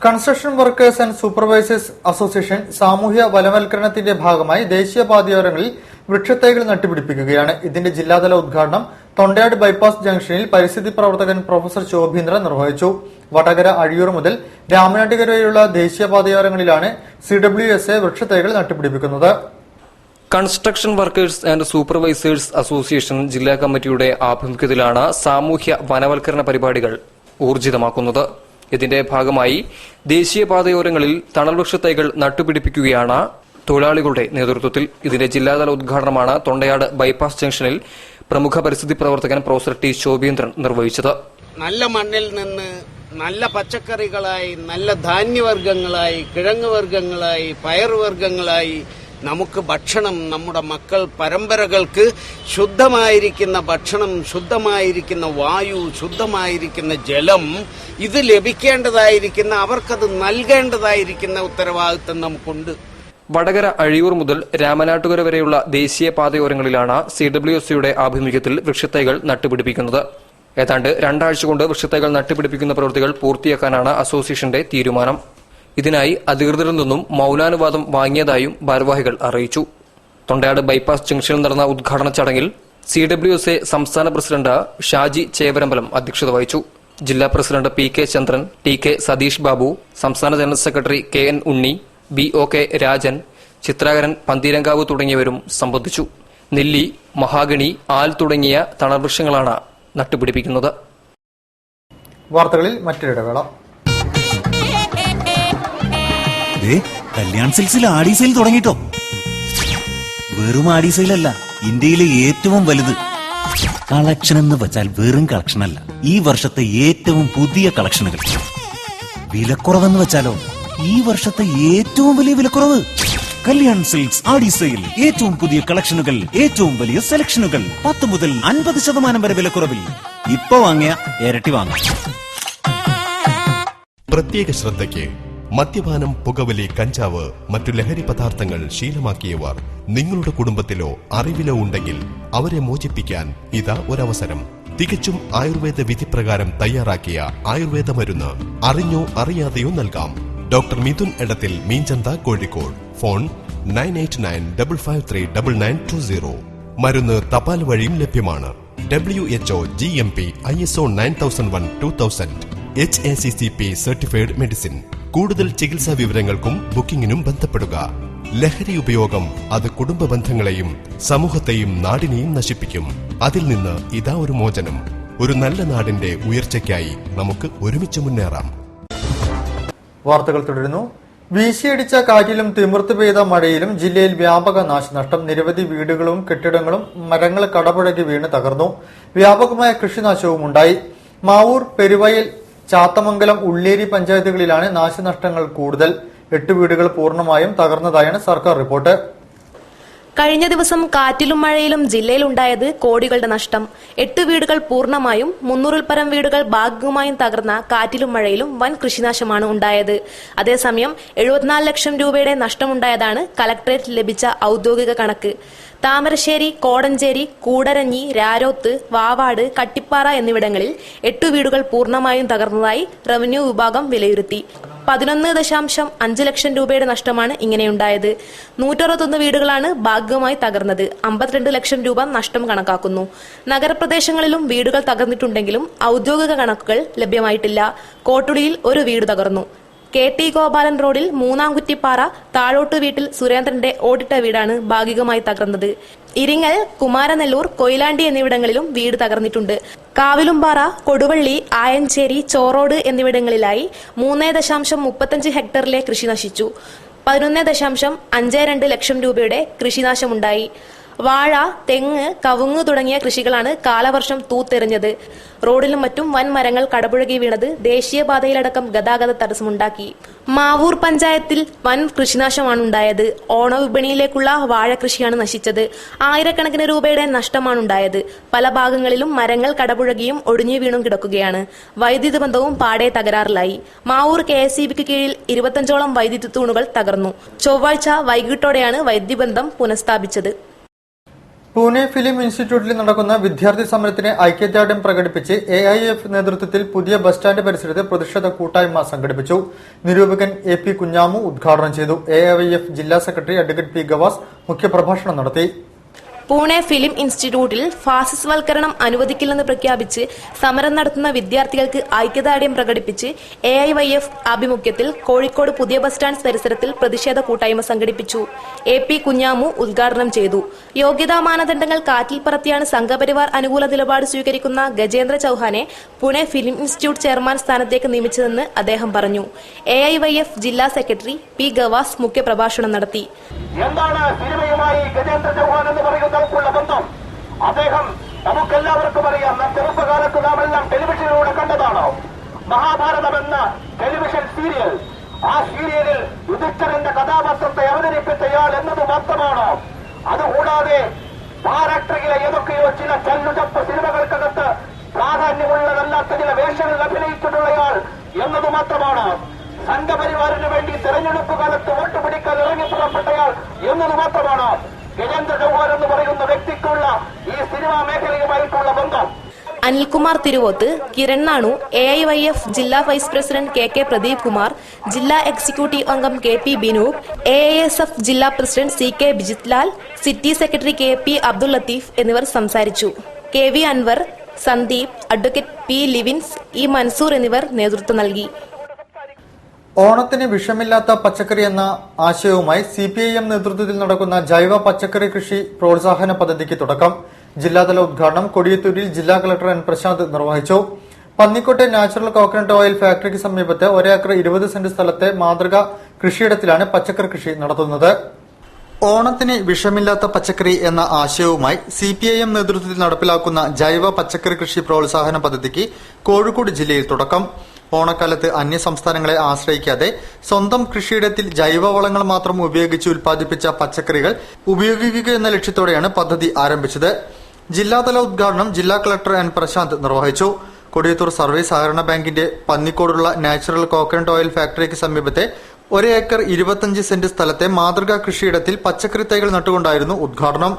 Construction workers and supervisors association സാമൂഹ്യ വനവൽക്കരണത്തിന്റെ ഭാഗമായി ദേശീയപാതയോരങ്ങളിൽ വൃക്ഷത്തൈകൾ നട്ടുപിടിപ്പിക്കുകയാണ്. ഇതിന്റെ ജില്ലാതല ഉദ്ഘാടനം തൊണ്ടയാട് ബൈപ്പാസ് ജംഗ്ഷനിൽ പരിസ്ഥിതി പ്രവർത്തകൻ പ്രൊഫസർ ശോഭീന്ദ്രൻ നിർവഹിച്ചു. വടകര അഴിയൂർ മുതൽ രാമനാട്ടുകര വരെയുള്ള ദേശീയപാതയോരങ്ങളിലാണ് CWSA വൃക്ഷത്തൈകൾ നട്ടുപിടിപ്പിക്കുന്നത്. Construction workers and supervisors association ജില്ലാ കമ്മിറ്റിയുടെ ആഭിമുഖ്യത്തിലാണ് സാമൂഹ്യ വനവൽക്കരണ പരിപാടികൾ ഊർജിതമാക്കുന്നത്. ഇതിന്റെ ഭാഗമായി ദേശീയപാതയോരങ്ങളിൽ തണൽവൃക്ഷത്തൈകൾ നട്ടുപിടിപ്പിക്കുകയാണ് തൊഴിലാളികളുടെ നേതൃത്വത്തിൽ. ഇതിന്റെ ജില്ലാതല ഉദ്ഘാടനമാണ് തൊണ്ടയാട് ബൈപ്പാസ് ജംഗ്ഷനിൽ പ്രമുഖ പരിസ്ഥിതി പ്രവർത്തകൻ പ്രൊഫസർ T ശോഭീന്ദ്രൻ നിർവഹിച്ചത്. നല്ല മണ്ണിൽ നിന്ന് നല്ല പച്ചക്കറികളായി, നല്ല ധാന്യവർഗ്ഗങ്ങളായി, കിഴങ്ങുവർഗ്ഗങ്ങളായി, പയറുവർഗ്ഗങ്ങളായി നമുക്ക് ഭക്ഷണം, നമ്മുടെ മക്കൾ പരമ്പരകൾക്ക് ശുദ്ധമായിരിക്കുന്ന ഭക്ഷണം, ശുദ്ധമായിരിക്കുന്ന വായു, ശുദ്ധമായിരിക്കുന്ന ജലം ഇത് ലഭിക്കേണ്ടതായിരിക്കുന്ന, അവർക്കത് നൽകേണ്ടതായിരിക്കുന്ന ഉത്തരവാദിത്വം നമുക്കുണ്ട്. വടകര അഴിയൂർ മുതൽ രാമനാട്ടുകര വരെയുള്ള ദേശീയപാതയോരങ്ങളിലാണ് CWSയുടെ ആഭിമുഖ്യത്തിൽ വൃക്ഷത്തൈകൾ നട്ടുപിടിപ്പിക്കുന്നത്. ഏതാണ്ട് 2 ആഴ്ച കൊണ്ട് വൃക്ഷത്തൈകൾ നട്ടുപിടിപ്പിക്കുന്ന പ്രവൃത്തികൾ പൂർത്തിയാക്കാനാണ് അസോസിയേഷന്റെ തീരുമാനം. ഇതിനായി അധികൃതരിൽ നിന്നും മൌനാനുവാദം വാങ്ങിയതായും ഭാരവാഹികൾ അറിയിച്ചു. തൊണ്ടയാട് ബൈപ്പാസ് ജംഗ്ഷനിൽ നടന്ന ഉദ്ഘാടന ചടങ്ങിൽ CWSA സംസ്ഥാന പ്രസിഡന്റ് ഷാജി ചേവരമ്പലം അധ്യക്ഷത വഹിച്ചു. ജില്ലാ പ്രസിഡന്റ് PK ചന്ദ്രൻ, TK സതീഷ് ബാബു, സംസ്ഥാന ജനറൽ സെക്രട്ടറി KN ഉണ്ണി, BOK രാജൻ, ചിത്രാകരൻ പന്തീരങ്കാവ് തുടങ്ങിയവരും സംബന്ധിച്ചു. നെല്ലി, മഹാഗണി, ആൽ തുടങ്ങിയ തണൽവൃക്ഷങ്ങളാണ് നട്ടുപിടിപ്പിക്കുന്നത്. വാർത്തകളിൽ മറ്റൊരിടവേള. കല്യാൺ സിൽക്സിൽ ആടി സെയിൽ തുടങ്ങിട്ടോ. വെറും ആടി സെയിലല്ല, ഇന്ത്യയിലെ ഏറ്റവും വലുത്. കളക്ഷൻ എന്ന് വെച്ചാൽ വെറും കളക്ഷൻ അല്ല, ഈ വർഷത്തെ ഏറ്റവും പുതിയ കളക്ഷനുകൾ. വിലക്കുറവെന്ന് വെച്ചാലോ, ഈ വർഷത്തെ ഏറ്റവും വലിയ വിലക്കുറവ്. കല്യാൺ സിൽക്സ് ആടി സെയിൽ. ഏറ്റവും പുതിയ കളക്ഷനുകൾ, ഏറ്റവും വലിയ സെലക്ഷനുകൾ. 10 മുതൽ 50% വരെ വിലക്കുറവിൽ. ഇപ്പൊ വാങ്ങിയ ഇരട്ടി വാങ്ങാം. പ്രത്യേക ശ്രദ്ധയ്ക്ക് മദ്യപാനം, പുകവലി, കഞ്ചാവ്, മറ്റു ലഹരി പദാർത്ഥങ്ങൾ ശീലമാക്കിയവർ നിങ്ങളുടെ കുടുംബത്തിലോ അറിവിലോ ഉണ്ടെങ്കിൽ അവരെ മോചിപ്പിക്കാൻ ഇതാ ഒരവസരം. തികച്ചും ആയുർവേദ വിധിപ്രകാരം തയ്യാറാക്കിയ ആയുർവേദ മരുന്ന് അറിഞ്ഞോ അറിയാതെയോ നൽകാം. ഡോക്ടർ മിഥുൻ എടത്തിൽ, മീഞ്ചന്ത, കോഴിക്കോട്. ഫോൺ 9895539920. മരുന്ന് തപാൽ വഴിയും ലഭ്യമാണ്. WHO GMP ISO 9001-2000 HACCP certified medicine. കൂടുതൽ ചികിത്സാ വിവരങ്ങൾക്കും ബുക്കിംഗിനും ബന്ധപ്പെടുക. ലഹരി ഉപയോഗം അത് കുടുംബ ബന്ധങ്ങളെയും സമൂഹത്തെയും നാടിനെയും നശിപ്പിക്കും. അതിൽ നിന്ന് ഇതാ ഒരു മോചനം. ഒരു നല്ല നാടിന്റെ ഉയർച്ചയ്ക്കായി നമുക്ക് ഒരുമിച്ച് മുന്നേറാം. വാർത്തകൾ തുടരുന്നു. വീശിയടിച്ച കാറ്റിലും തിമിർത്ത് പെയ്ത മഴയിലും ജില്ലയിൽ വ്യാപക നാശനഷ്ടം. നിരവധി വീടുകളും കെട്ടിടങ്ങളും മരങ്ങൾ കടപുഴകി വീണ് തകർന്നു. വ്യാപകമായ കൃഷിനാശവും ഉണ്ടായി. മാവൂർ, പെരുവയൽ, ചാത്തമംഗലം, ഉള്ളേരി പഞ്ചായത്തുകളിലാണ് നാശനഷ്ടങ്ങൾ കൂടുതൽ. 8 വീടുകൾ പൂർണ്ണമായും തകർന്നതായാണ് സർക്കാർ റിപ്പോർട്ട്. കഴിഞ്ഞ ദിവസം കാറ്റിലും മഴയിലും ജില്ലയിലുണ്ടായത് കോടികളുടെ നഷ്ടം. 8 വീടുകൾ പൂർണ്ണമായും 300-ൽ പരം വീടുകൾ ഭാഗികമായും തകർന്ന കാറ്റിലും മഴയിലും വൻ കൃഷിനാശമാണ് ഉണ്ടായത്. അതേസമയം 74 ലക്ഷം രൂപയുടെ നഷ്ടമുണ്ടായതാണ് കലക്ടറേറ്റിൽ ലഭിച്ച ഔദ്യോഗിക കണക്ക്. താമരശ്ശേരി, കോടഞ്ചേരി, കൂടരഞ്ഞി, രാരോത്ത്, വാവാട്, കട്ടിപ്പാറ എന്നിവിടങ്ങളിൽ 8 വീടുകൾ പൂർണ്ണമായും തകർന്നതായി റവന്യൂ വിഭാഗം വിലയിരുത്തി. 11.5 ലക്ഷം രൂപയുടെ നഷ്ടമാണ് ഇങ്ങനെയുണ്ടായത്. 161 വീടുകളാണ് ഭാഗികമായി തകർന്നത്. 52 ലക്ഷം രൂപ നഷ്ടം കണക്കാക്കുന്നു. നഗരപ്രദേശങ്ങളിലും വീടുകൾ തകർന്നിട്ടുണ്ടെങ്കിലും ഔദ്യോഗിക കണക്കുകൾ ലഭ്യമായിട്ടില്ല. കോട്ടുളിയിൽ ഒരു വീട് തകർന്നു. KT ഗോപാലൻ റോഡിൽ മൂന്നാംകുറ്റിപ്പാറ താഴോട്ട് വീട്ടിൽ സുരേന്ദ്രന്റെ ഓടിട്ട വീടാണ് ഭാഗികമായി തകർന്നത്. ഇരിങ്ങൽ, കുമാരനെല്ലൂർ, കൊയിലാണ്ടി എന്നിവിടങ്ങളിലും വീട് തകർന്നിട്ടുണ്ട്. കാവിലുംപാറ, കൊടുവള്ളി, ആയഞ്ചേരി, ചോറോട് എന്നിവിടങ്ങളിലായി 3.35 ഹെക്ടറിലെ കൃഷി നശിച്ചു. 11.52 ലക്ഷം രൂപയുടെ കൃഷിനാശമുണ്ടായി. വാഴ, തെങ്ങ്, കവുങ്ങ് തുടങ്ങിയ കൃഷികളാണ് കാലവർഷം തൂത്തെറിഞ്ഞത്. റോഡിലും മറ്റും വൻ മരങ്ങൾ കടപുഴകി വീണത് ദേശീയപാതയിലടക്കം ഗതാഗത തടസ്സമുണ്ടാക്കി. മാവൂർ പഞ്ചായത്തിൽ വൻ കൃഷിനാശമാണ് ഉണ്ടായത്. ഓണവിപണിയിലേക്കുള്ള വാഴ കൃഷിയാണ് നശിച്ചത്. ആയിരക്കണക്കിന് രൂപയുടെ നഷ്ടമാണുണ്ടായത്. പല ഭാഗങ്ങളിലും മരങ്ങൾ കടപുഴകിയും ഒടിഞ്ഞു വീണും കിടക്കുകയാണ്. വൈദ്യുതി ബന്ധവും പാടെ തകരാറിലായി. മാവൂർ KSEBിക്ക് കീഴിൽ 25ഓളം വൈദ്യുതി തൂണുകൾ തകർന്നു. ചൊവ്വാഴ്ച വൈകിട്ടോടെയാണ് വൈദ്യുതിബന്ധം പുനഃസ്ഥാപിച്ചത്. പൂനെ ഫിലിം ഇൻസ്റ്റിറ്റ്യൂട്ടിൽ നടക്കുന്ന വിദ്യാർത്ഥി സമരത്തിന് ഐക്യദാർഢ്യം പ്രകടിപ്പിച്ച് AIF നേതൃത്വത്തിൽ പുതിയ ബസ് സ്റ്റാൻഡ് പരിസരത്ത് പ്രതിഷേധ കൂട്ടായ്മ സംഘടിപ്പിച്ചു. നിരൂപകൻ AP കുഞ്ഞാമു ഉദ്ഘാടനം ചെയ്തു. AIF ജില്ലാ സെക്രട്ടറി അഡ്വക്കേറ്റ് P ഗവാസ് മുഖ്യപ്രഭാഷണം നടത്തി. പൂനെ ഫിലിം ഇൻസ്റ്റിറ്റ്യൂട്ടിൽ ഫാസിസ്റ്റ് അനുവദിക്കില്ലെന്ന് പ്രഖ്യാപിച്ച് സമരം നടത്തുന്ന വിദ്യാർത്ഥികൾക്ക് ഐക്യദാർഢ്യം പ്രകടിപ്പിച്ച് AIYF ആഭിമുഖ്യത്തിൽ കോഴിക്കോട് പുതിയ ബസ് സ്റ്റാൻഡ് പരിസരത്തിൽ പ്രതിഷേധ കൂട്ടായ്മ സംഘടിപ്പിച്ചു. AP കുഞ്ഞാമു ഉദ്ഘാടനം ചെയ്തു. യോഗ്യതാ മാനദണ്ഡങ്ങൾ കാറ്റിൽ പറത്തിയാണ് സംഘപരിവാർ അനുകൂല നിലപാട് സ്വീകരിക്കുന്ന ഗജേന്ദ്ര ചൌഹാനെ പൂനെ ഫിലിം ഇൻസ്റ്റിറ്റ്യൂട്ട് ചെയർമാൻ സ്ഥാനത്തേക്ക് നിയമിച്ചതെന്ന് അദ്ദേഹം പറഞ്ഞു. AIYF ജില്ലാ സെക്രട്ടറി P ഗവാസ് മുഖ്യപ്രഭാഷണം നടത്തി. എന്താണ് സിനിമയുമായി ഗജേന്ദ്ര ചൌഹാൻ എന്ന് പറയുന്നവർക്കുള്ള ബന്ധം? അദ്ദേഹം നമുക്കെല്ലാവർക്കും അറിയാം. നാം ചെറുപ്പകാലത്ത് നാം എല്ലാം ടെലിവിഷനിലൂടെ കണ്ടതാണ് മഹാഭാരതം എന്ന ടെലിവിഷൻ സീരിയൽ. ആ സീരിയലിൽ യുധിഷ്ഠിരന്റെ കഥാപാത്രത്തെ അവതരിപ്പിച്ചയാൾ എന്നത് മാത്രമാണ്. അതുകൂടാതെ മഹാരാഷ്ട്രയിലെ ഏതൊക്കെയോ ചില ചല്ലുചപ്പ് സിനിമകൾക്കകത്ത് പ്രാധാന്യമുള്ളതല്ലാത്ത ചില വേഷങ്ങളിൽ അഭിനയിച്ചിട്ടുള്ളയാൾ എന്നത് മാത്രമാണ്. സംഘപരിവാറിന് വേണ്ടി തെരഞ്ഞെടുപ്പ് കാലത്ത് വോട്ട് പിടിക്കാൻ ഇറങ്ങി പുറപ്പെട്ടയാൾ എന്നത് മാത്രമാണ് ഗജേന്ദ്ര ചൌഹാൻ എന്ന് പറയുന്ന വ്യക്തിക്കുള്ള ഈ സിനിമാ മേഖലയുമായിട്ടുള്ള ബന്ധം. അനിൽകുമാർ തിരുവോത്ത്, കിരൺ നാണു, AIYF ജില്ലാ vice president KK Pradeep Kumar, ജില്ലാ എക്സിക്യൂട്ടീവ് അംഗം KP ബിനു, AISF ജില്ലാ പ്രസിഡന്റ് CK Bijith Lal, city secretary KP Abdul Latheef എന്നിവർ സംസാരിച്ചു. KV Anwar, Sandeep, advocate P Livins, E Mansoor എന്നിവർ നേതൃത്വം നൽകി. ഓണത്തിന് വിഷമില്ലാത്ത പച്ചക്കറി എന്ന ആശയവുമായി CPIM നേതൃത്വത്തിൽ നടക്കുന്ന ജൈവ പച്ചക്കറി കൃഷി പ്രോത്സാഹന പദ്ധതിക്ക് തുടക്കം. ജില്ലാതല ഉദ്ഘാടനം കൊടിയത്തൂരിൽ ജില്ലാ കളക്ടർ N പ്രശാന്ത് നിർവഹിച്ചു. പന്നിക്കോട്ടെ നാച്ചുറൽ കോക്കനട്ട് ഓയിൽ ഫാക്ടറിക്ക് സമീപത്ത് 1 ഏക്കർ 20 സെന്റ് സ്ഥലത്തെ മാതൃകാ കൃഷിയിടത്തിലാണ് പച്ചക്കറി കൃഷി നടത്തുന്നത്. ഓണത്തിന് വിഷമില്ലാത്ത പച്ചക്കറി എന്ന ആശയവുമായി CPIM നേതൃത്വത്തിൽ നടപ്പിലാക്കുന്ന ജൈവ പച്ചക്കറി കൃഷി പ്രോത്സാഹന പദ്ധതിക്ക് കോഴിക്കോട് ജില്ലയിൽ തുടക്കം. ഓണക്കാലത്ത് അന്യസംസ്ഥാനങ്ങളെ ആശ്രയിക്കാതെ സ്വന്തം കൃഷിയിടത്തിൽ ജൈവവളങ്ങൾ മാത്രം ഉപയോഗിച്ച് ഉൽപ്പാദിപ്പിച്ച പച്ചക്കറികൾ ഉപയോഗിക്കുക എന്ന ലക്ഷ്യത്തോടെയാണ് പദ്ധതി ആരംഭിച്ചത്. ജില്ലാതല ഉദ്ഘാടനം ജില്ലാ കളക്ടർ N പ്രശാന്ത് നിർവഹിച്ചു. കൊടിയത്തൂർ സർവീസ് സഹകരണ ബാങ്കിന്റെ പന്നിക്കോടുള്ള നാച്ചുറൽ കോക്കനട്ട് ഓയിൽ ഫാക്ടറിക്ക് സമീപത്തെ 1 ഏക്കർ 25 സെന്റ് സ്ഥലത്തെ മാതൃകാ കൃഷിയിടത്തിൽ പച്ചക്കറി തൈകൾ നട്ടുകൊണ്ടായിരുന്നു ഉദ്ഘാടനം.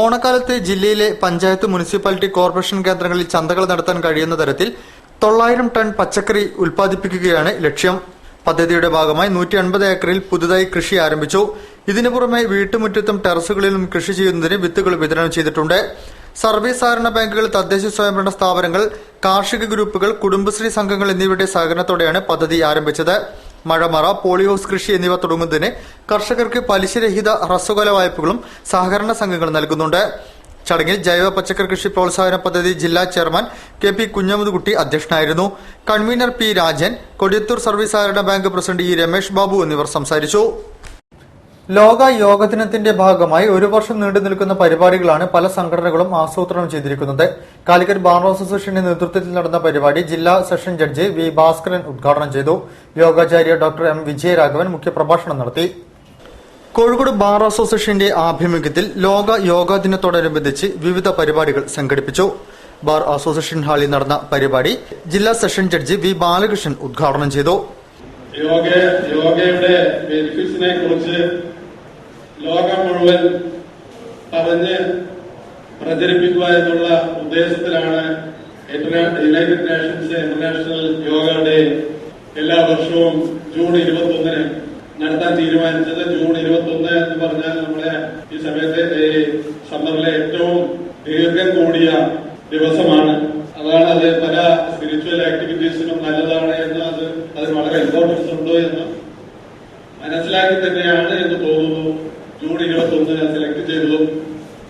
ഓണക്കാലത്ത് ജില്ലയിലെ പഞ്ചായത്ത്, മുനിസിപ്പാലിറ്റി, കോർപ്പറേഷൻ കേന്ദ്രങ്ങളിൽ ചന്തകൾ നടത്താൻ കഴിയുന്ന തരത്തിൽ 900 ടൺ പച്ചക്കറി ഉൽപ്പാദിപ്പിക്കുകയാണ് ലക്ഷ്യം. പദ്ധതിയുടെ ഭാഗമായി 150 ഏക്കറിൽ പുതുതായി കൃഷി ആരംഭിച്ചു. ഇതിനു പുറമെ വീട്ടുമുറ്റത്തും ടെറസുകളിലും കൃഷി ചെയ്യുന്നതിന് വിത്തുകൾ വിതരണം ചെയ്തിട്ടുണ്ട്. സർവീസ് സഹകരണ ബാങ്കുകൾ, തദ്ദേശ സ്വയംഭരണ സ്ഥാപനങ്ങൾ, കാർഷിക ഗ്രൂപ്പുകൾ, കുടുംബശ്രീ സംഘങ്ങൾ എന്നിവയുടെ സഹകരണത്തോടെയാണ് പദ്ധതി ആരംഭിച്ചത്. മഴമറ, പോളിഹൌസ് കൃഷി എന്നിവ തുടങ്ങുന്നതിന് കർഷകർക്ക് പലിശരഹിത ഹ്രസ്വകാല വായ്പകളും സഹകരണ സംഘങ്ങൾ നൽകുന്നുണ്ട്. ചടങ്ങിൽ ജൈവ പച്ചക്കറി കൃഷി പ്രോത്സാഹന പദ്ധതി ജില്ലാ ചെയർമാൻ KP കുഞ്ഞമുതുകുട്ടി അധ്യക്ഷനായിരുന്നു. Convener P Rajan, Kodiyathur service സഹകരണ bank president E Ramesh Babu എന്നിവർ സംസാരിച്ചു. ലോക യോഗ ദിനത്തിന്റെ ഭാഗമായി 1 വർഷം നീണ്ടു നിൽക്കുന്ന പരിപാടികളാണ് പല സംഘടനകളും ആസൂത്രണം ചെയ്തിരിക്കുന്നത്. കാലിക്കറ്റ് ബാർ അസോസിയേഷന്റെ നേതൃത്വത്തിൽ നടന്ന പരിപാടി ജില്ലാ സെഷൻ ജഡ്ജി V ഭാസ്കരൻ ഉദ്ഘാടനം ചെയ്തു. യോഗാചാര്യ ഡോക്ടർ M വിജയരാഘവൻ മുഖ്യപ്രഭാഷണം നടത്തി. കോഴിക്കോട് ബാർ അസോസിയേഷന്റെ ആഭിമുഖ്യത്തിൽ ലോക യോഗാ ദിനത്തോടനുബന്ധിച്ച് വിവിധ പരിപാടികൾ സംഘടിപ്പിച്ചു. ബാർ അസോസിയേഷൻ ഹാളിൽ നടന്ന പരിപാടി ജില്ലാ സെഷൻ ജഡ്ജി വി ബാലകൃഷ്ണൻ ഉദ്ഘാടനം ചെയ്തു. യോഗയുടെ ബെനിഫിറ്റ്സിനെ കുറിച്ച് ലോകം മുഴുവൻ പറഞ്ഞ് പ്രചരിപ്പിക്കുക എന്നുള്ള ഉദ്ദേശത്തിലാണ് united nations international yoga day എല്ലാ വർഷവും ജൂൺ 21 നടത്താൻ തീരുമാനിച്ചത്. ജൂൺ 21 എന്ന് പറഞ്ഞാൽ നമ്മുടെ ഈ സമയത്തെ സമ്മറിലെ ഏറ്റവും ദീർഘം കൂടിയ ദിവസമാണ്. അതാണ് അത് പല സ്പിരിച്വൽ ആക്ടിവിറ്റീസിനും നല്ലതാണ് എന്ന് അതിന് വളരെ ഇമ്പോർട്ടൻസ് ഉണ്ട് എന്ന് മനസ്സിലാക്കി തന്നെയാണ് എന്ന് തോന്നുന്നു ജൂൺ 21 സെലക്ട് ചെയ്തതും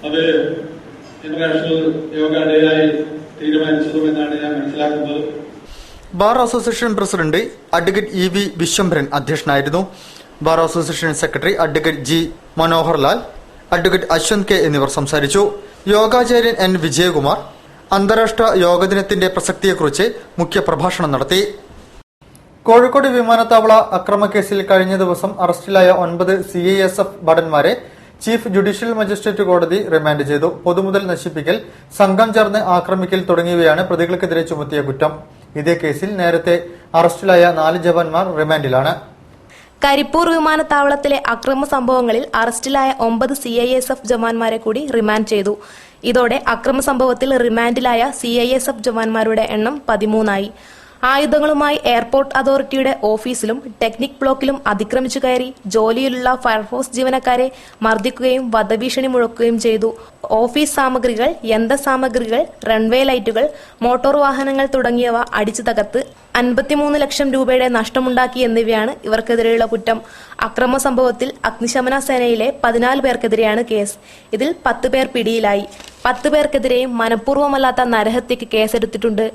അത് ഇന്റർനാഷണൽ യോഗ ഡേ ആയി തീരുമാനിച്ചതും എന്നാണ് ഞാൻ മനസ്സിലാക്കുന്നത്. Bar association president advocate EV Vishwambharan അധ്യക്ഷനായിരുന്നു. Bar association secretary advocate G Manoharlal, advocate Ashwanth K എന്നിവർ സംസാരിച്ചു. യോഗാചാര്യൻ N വിജയകുമാർ അന്താരാഷ്ട്ര യോഗ ദിനത്തിന്റെ പ്രസക്തിയെക്കുറിച്ച് മുഖ്യ പ്രഭാഷണം നടത്തി. കോഴിക്കോട് വിമാനത്താവള അക്രമക്കേസിൽ കഴിഞ്ഞ ദിവസം അറസ്റ്റിലായ 9 CISF ഭടന്മാരെ ചീഫ് ജുഡീഷ്യൽ മജിസ്ട്രേറ്റ് കോടതി റിമാൻഡ് ചെയ്തു. പൊതുമുതൽ നശിപ്പിക്കൽ, സംഘം ചേർന്ന് ആക്രമിക്കൽ തുടങ്ങിയവയാണ് പ്രതികൾക്കെതിരെ ചുമത്തിയ കുറ്റം. ഇതേ കേസിൽ നേരത്തെ അറസ്റ്റിലായ 4 ജവാന്മാർ റിമാൻഡിലാണ്. കരിപ്പൂർ വിമാനത്താവളത്തിലെ അക്രമ സംഭവങ്ങളിൽ അറസ്റ്റിലായ 9 CISF ജവാന്മാരെ കൂടി റിമാൻഡ് ചെയ്തു. ഇതോടെ അക്രമ സംഭവത്തിൽ റിമാൻഡിലായ CISF ജവാന്മാരുടെ എണ്ണം 13ആയി. ആയുധങ്ങളുമായി എയർപോർട്ട് അതോറിറ്റിയുടെ ഓഫീസിലും ടെക്നിക് ബ്ലോക്കിലും അതിക്രമിച്ചു കയറി ജോലിയിലുള്ള ഫയർഫോഴ്സ് ജീവനക്കാരെ മർദ്ദിക്കുകയും വധഭീഷണി മുഴക്കുകയും ചെയ്തു. ഓഫീസ് സാമഗ്രികൾ, യന്ത്രസാമഗ്രികൾ, റൺവേ ലൈറ്റുകൾ, മോട്ടോർ വാഹനങ്ങൾ തുടങ്ങിയവ അടിച്ചു തകർത്ത് 53 ലക്ഷം രൂപയുടെ നഷ്ടമുണ്ടാക്കി എന്നിവയാണ് ഇവർക്കെതിരെയുള്ള കുറ്റം. അക്രമ സംഭവത്തിൽ അഗ്നിശമന സേനയിലെ 14 പേർക്കെതിരെയാണ് കേസ്. ഇതിൽ 10 പേർ പിടിയിലായി. 10 പേർക്കെതിരെയും മനഃപൂർവ്വമല്ലാത്ത നരഹത്യക്ക് കേസെടുത്തിട്ടുണ്ട്.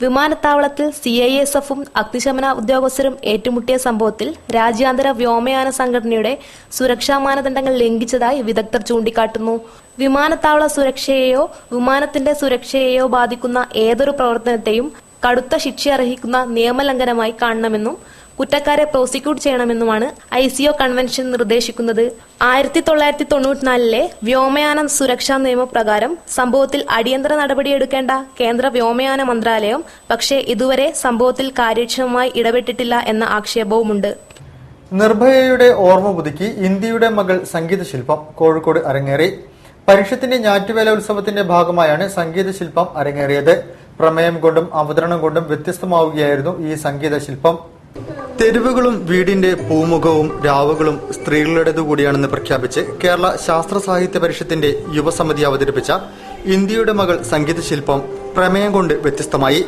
വിമാനത്താവളത്തിൽ CISFും അഗ്നിശമന ഉദ്യോഗസ്ഥരും ഏറ്റുമുട്ടിയ സംഭവത്തിൽ രാജ്യാന്തര വ്യോമയാന സംഘടനയുടെ സുരക്ഷാ മാനദണ്ഡങ്ങൾ ലംഘിച്ചതായി വിദഗ്ധർ ചൂണ്ടിക്കാട്ടുന്നു. വിമാനത്താവള സുരക്ഷയെയോ വിമാനത്തിന്റെ സുരക്ഷയെയോ ബാധിക്കുന്ന ഏതൊരു പ്രവർത്തനത്തെയും കടുത്ത ശിക്ഷ അർഹിക്കുന്ന നിയമലംഘനമായി കാണണമെന്നും കുറ്റക്കാരെ പ്രോസിക്യൂട്ട് ചെയ്യണമെന്നുമാണ് ICO കൺവെൻഷൻ നിർദ്ദേശിക്കുന്നത്. 1994 വ്യോമയാന സുരക്ഷാ നിയമപ്രകാരം സംഭവത്തിൽ അടിയന്തര നടപടിയെടുക്കേണ്ട കേന്ദ്ര വ്യോമയാന മന്ത്രാലയം പക്ഷേ ഇതുവരെ സംഭവത്തിൽ കാര്യക്ഷമമായി ഇടപെട്ടിട്ടില്ല എന്ന ആക്ഷേപവുമുണ്ട്. നിർഭയയുടെ ഓർമ്മ പുതുക്കി ഇന്ത്യയുടെ മകൾ സംഗീതശില്പം കോഴിക്കോട് അരങ്ങേറി. പരിഷത്തിന്റെ ഞാറ്റുവേല ഉത്സവത്തിന്റെ ഭാഗമായാണ് സംഗീതശില്പം അരങ്ങേറിയത്. പ്രമേയം കൊണ്ടും അവതരണം കൊണ്ടും വ്യത്യസ്തമാവുകയായിരുന്നു ഈ സംഗീതശില്പം. തെരുവുകളും വീടിന്റെ പൂമുഖവും രാവുകളും സ്ത്രീകളുടേതുകൂടിയാണെന്ന് പ്രഖ്യാപിച്ച് കേരള ശാസ്ത്ര സാഹിത്യ പരിഷത്തിന്റെ യുവസമിതി അവതരിപ്പിച്ച ഇന്ത്യയുടെ മകൾ സംഗീതശില്പം പ്രമേയം കൊണ്ട് വ്യത്യസ്തമായി.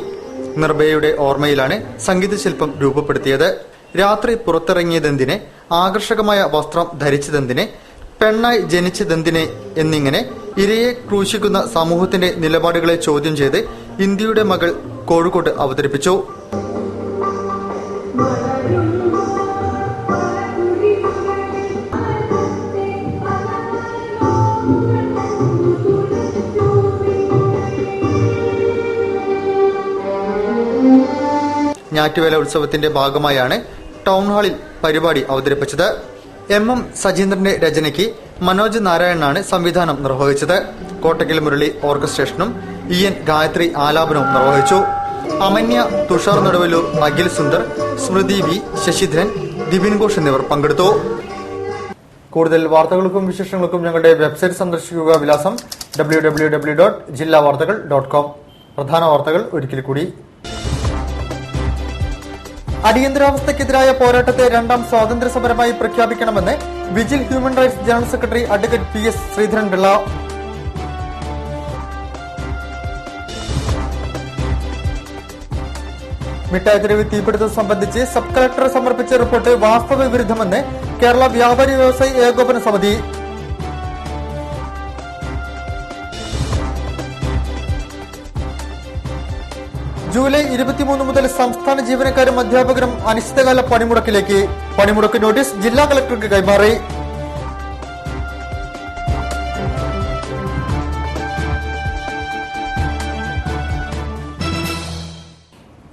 നിർഭയയുടെ ഓർമ്മയിലാണ് സംഗീതശില്പം രൂപപ്പെടുത്തിയത്. രാത്രി പുറത്തിറങ്ങിയതെന്തിനെ, ആകർഷകമായ വസ്ത്രം ധരിച്ചതെന്തിനെ, പെണ്ണായി ജനിച്ചതെന്തിനെ എന്നിങ്ങനെ ഇരയെ ക്രൂശിക്കുന്ന സമൂഹത്തിന്റെ നിലപാടുകളെ ചോദ്യം ചെയ്ത് ഇന്ത്യയുടെ മകൾ കോഴിക്കോട്ട് അവതരിപ്പിച്ചു. ഞാറ്റുവേല ഉത്സവത്തിന്റെ ഭാഗമായാണ് ടൗൺ ഹാളിൽ പരിപാടി അവതരിപ്പിച്ചത്. MM സജീന്ദ്രന്റെ രചനയ്ക്ക് മനോജ് നാരായണനാണ് സംവിധാനം നിർവഹിച്ചത്. കോട്ടക്കൽ മുരളി ഓർക്കസ്ട്രേഷനും EN ഗായത്രി ആലാപനവും നിർവഹിച്ചു. അമന്യ, തുഷാർ നടുവല്ലൂർ, അഖിൽ സുന്ദർ, സ്മൃതി V, ശശിധരൻ, ദിബിൻ ഘോഷ് എന്നിവർ പങ്കെടുത്തു. കൂടുതൽ വാർത്തകൾക്കും വിശേഷങ്ങൾക്കും ഞങ്ങളുടെ വെബ്സൈറ്റ് സന്ദർശിക്കുക. വിലാസം www.jillavartakal.com. പ്രധാന വാർത്തകൾ ഒരിക്കൽ കൂടി. അടിയന്തരാവസ്ഥയ്ക്കെതിരായ പോരാട്ടത്തെ 2ാം സ്വാതന്ത്ര്യ സമരമായി പ്രഖ്യാപിക്കണമെന്ന് vigil human rights general secretary advocate PS Sreedharan Pillai. Mittai Theruvu തീപിടുത്തം സംബന്ധിച്ച് സബ് കളക്ടർ സമർപ്പിച്ച റിപ്പോർട്ട് വാസ്തവ വിരുദ്ധമെന്ന് കേരള വ്യാപാരി വ്യവസായി ഏകോപന സമിതി. ജൂലൈ 23 മുതൽ സംസ്ഥാന ജീവനക്കാരും അധ്യാപകരും അനിശ്ചിതകാല പണിമുടക്കിലേക്ക്. പണിമുടക്ക് നോട്ടീസ് ജില്ലാ കളക്ടർക്ക് കൈമാറി.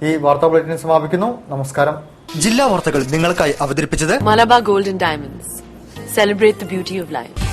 ഈ വാർത്താ ബുള്ളറ്റിൻ സമാപിക്കുന്നു. നമസ്കാരം. ജില്ലാ വാർത്തകൾ നിങ്ങൾക്കായി അവതരിപ്പിച്ചത് Malabar golden diamonds, celebrate the beauty of life.